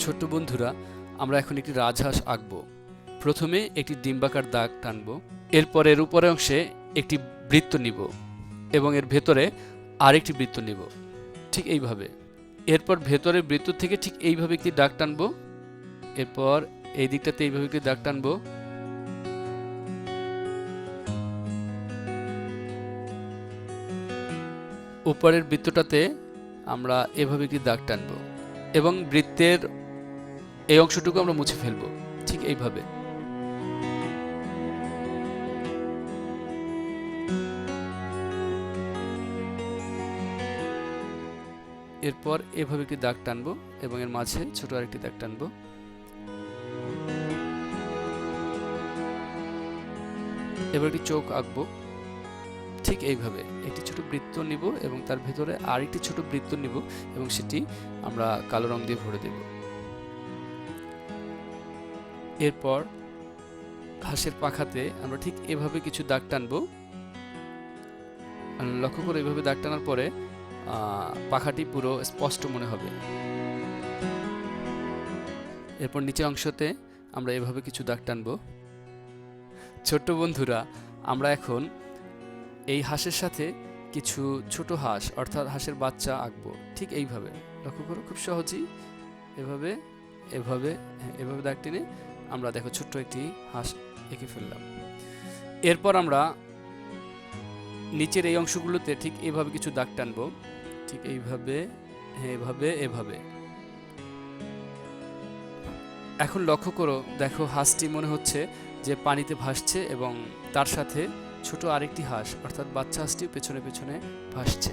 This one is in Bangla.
ছোট্ট বন্ধুরা, আমরা এখন একটি রাজহাঁস আঁকবো। প্রথমে একটি ডিম্বাকার দাগ টানবো, এরপর এর উপরের অংশে একটি বৃত্ত নিব এবং এর ভেতরে আরেকটি বৃত্ত নিব, ঠিক এইভাবে। এরপর ভেতরের বৃত্ত থেকে ঠিক এইভাবে একটি দাগ টানবো, এরপর এই দিকটাতে এইভাবে একটি দাগ টানবো, উপরের বৃত্তটাতে আমরা এভাবে একটি দাগ টানবো এবং বৃত্তের এই অংশটুকু আমরা মুছে ফেলবো, ঠিক এইভাবে। এরপর এভাবে একটি দাগ টানবো এবং এর মাঝে ছোট আরেকটি দাগ টানবো। এবার একটি চোখ আঁকবো, ঠিক এইভাবে। একটি ছোট বৃত্ত নিব এবং তার ভেতরে আরেকটি ছোট বৃত্ত নিব এবং সেটি আমরা কালো রং দিয়ে ভরে দেব। এরপর হাঁসের পাখাতে আমরা ঠিক এভাবে কিছু দাগ টানবো। লক্ষ্য করে এভাবে দাগ টানার পরে পাখাটি পুরো স্পষ্ট মনে হবে। এরপর নিচের অংশতে আমরা এভাবে কিছু দাগ টানবো। ছোট্ট বন্ধুরা, আমরা এখন এই হাঁসের সাথে কিছু ছোট হাঁস অর্থাৎ হাঁসের বাচ্চা আঁকবো, ঠিক এইভাবে। লক্ষ্য করো, খুব সহজেই এভাবে এভাবে এভাবে দাগ টেনে আমরা দেখো ছোট্ট একটি হাঁস এঁকে ফেললাম। এরপর আমরা নিচের এই অংশগুলোতে ঠিক এভাবে কিছু দাগ টানবো, ঠিক এইভাবে, এভাবে এভাবে। এখন লক্ষ্য করো, দেখো হাঁসটি মনে হচ্ছে যে পানিতে ভাসছে এবং তার সাথে ছোট আরেকটি হাঁস অর্থাৎ বাচ্চা হাঁসটিও পেছনে পেছনে ভাসছে।